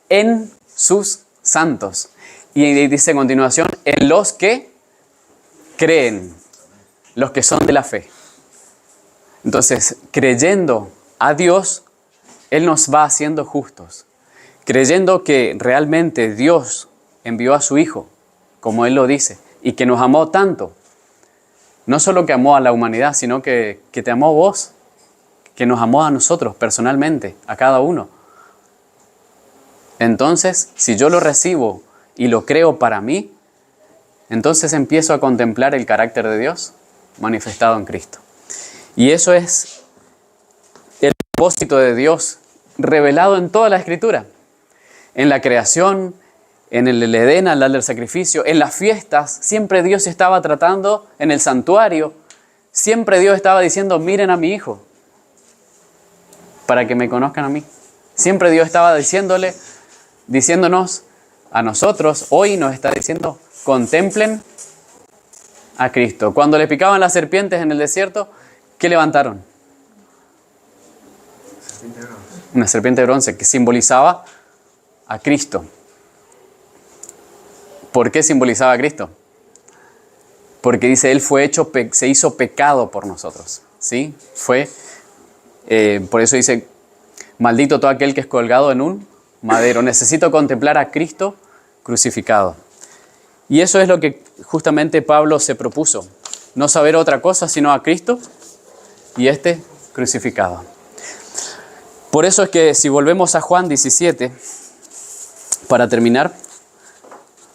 en sus santos. Y dice a continuación, en los que creen, los que son de la fe. Entonces, creyendo a Dios, Él nos va haciendo justos. Creyendo que realmente Dios envió a su Hijo, como Él lo dice, y que nos amó tanto. No solo que amó a la humanidad, sino que te amó vos, que nos amó a nosotros personalmente, a cada uno. Entonces, si yo lo recibo y lo creo para mí, entonces empiezo a contemplar el carácter de Dios manifestado en Cristo. Y eso es el propósito de Dios revelado en toda la Escritura. En la creación, en el Edén, al dar el sacrificio, en las fiestas, siempre Dios estaba tratando, en el santuario, siempre Dios estaba diciendo, miren a mi Hijo, para que me conozcan a mí. Siempre Dios estaba diciéndonos a nosotros, hoy nos está diciendo, contemplen a Cristo. Cuando le picaban las serpientes en el desierto, ¿qué levantaron? Una serpiente de bronce que simbolizaba a Cristo. ¿Por qué simbolizaba a Cristo? Porque dice, Él se hizo pecado por nosotros. ¿Sí? Por eso dice, maldito todo aquel que es colgado en un madero. Necesito contemplar a Cristo crucificado. Y eso es lo que justamente Pablo se propuso. No saber otra cosa sino a Cristo y crucificado. Por eso es que si volvemos a Juan 17, para terminar,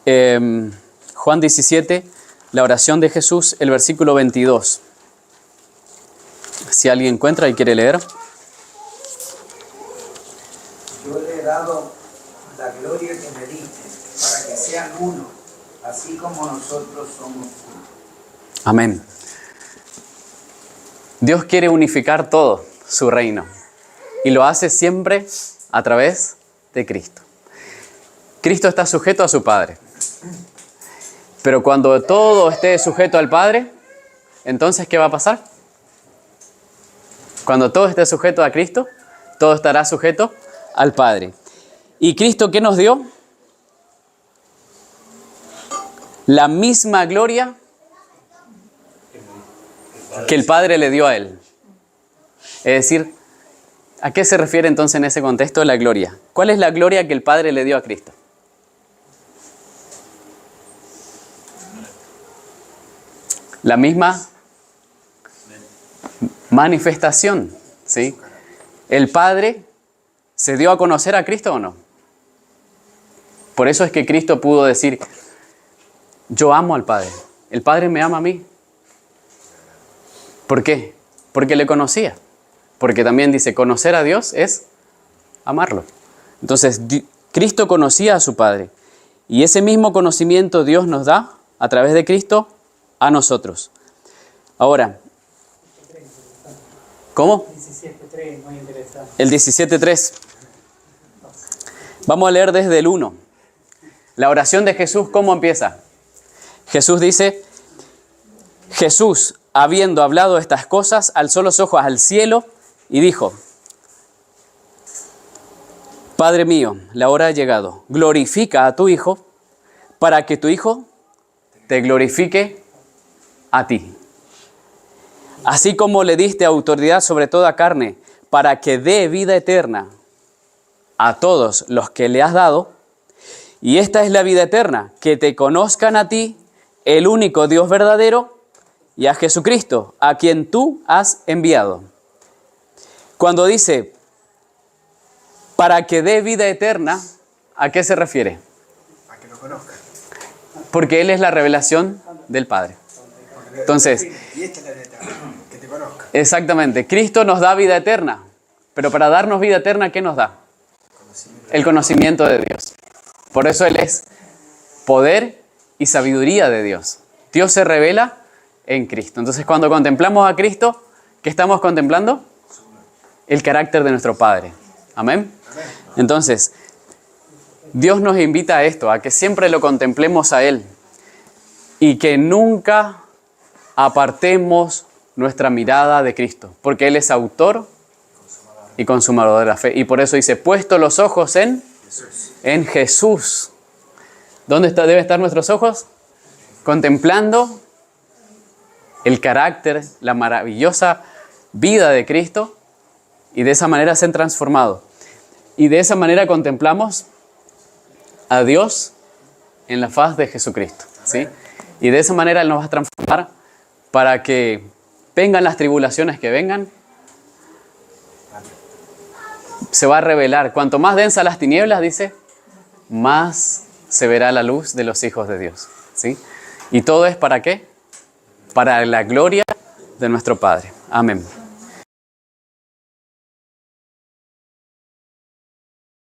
Juan 17, la oración de Jesús, el versículo 22. Si alguien encuentra y quiere leer. Yo le he dado la gloria que me diste, para que sean uno, así como nosotros somos uno. Amén. Dios quiere unificar todo su reino y lo hace siempre a través de Cristo. Cristo está sujeto a su Padre. Pero cuando todo esté sujeto al Padre, entonces ¿qué va a pasar? Cuando todo esté sujeto a Cristo, todo estará sujeto al Padre. ¿Y Cristo qué nos dio? La misma gloria que el Padre le dio a Él. Es decir, ¿a qué se refiere entonces en ese contexto la gloria? ¿Cuál es la gloria que el Padre le dio a Cristo? La misma manifestación, ¿sí? ¿El Padre se dio a conocer a Cristo o no? Por eso es que Cristo pudo decir, yo amo al Padre, el Padre me ama a mí. ¿Por qué? Porque le conocía. Porque también dice, conocer a Dios es amarlo. Entonces, Cristo conocía a su Padre. Y ese mismo conocimiento Dios nos da, a través de Cristo, a nosotros. Ahora, ¿cómo? 17.3, muy interesante. El 17.3. Vamos a leer desde el 1. La oración de Jesús, ¿cómo empieza? Jesús dice, Jesús, habiendo hablado estas cosas, alzó los ojos al cielo y dijo, Padre mío, la hora ha llegado, glorifica a tu Hijo, para que tu Hijo te glorifique a ti. Así como le diste autoridad sobre toda carne, para que dé vida eterna a todos los que le has dado. Y esta es la vida eterna, que te conozcan a ti, el único Dios verdadero y a Jesucristo, a quien tú has enviado. Cuando dice, para que dé vida eterna, ¿a qué se refiere? A que lo conozcan. Porque Él es la revelación del Padre. Entonces, Y esta es la neta, que te conozca. exactamente, Cristo nos da vida eterna, pero para darnos vida eterna, ¿qué nos da? El conocimiento de Dios. Por eso Él es poder y sabiduría de Dios. Dios se revela en Cristo. Entonces, cuando contemplamos a Cristo, ¿qué estamos contemplando? El carácter de nuestro Padre. Amén. Entonces, Dios nos invita a esto, a que siempre lo contemplemos a Él y que nunca apartemos nuestra mirada de Cristo, porque Él es autor y consumador de la fe. Y por eso dice, puesto los ojos en Jesús. ¿Dónde deben estar nuestros ojos? Contemplando el carácter, la maravillosa vida de Cristo, y de esa manera ser transformado. Y de esa manera contemplamos a Dios en la faz de Jesucristo, ¿sí? Y de esa manera Él nos va a transformar para que vengan las tribulaciones que vengan. Se va a revelar. Cuanto más densa las tinieblas, dice, más se verá la luz de los hijos de Dios, ¿sí? ¿Y todo es para qué? Para la gloria de nuestro Padre. Amén.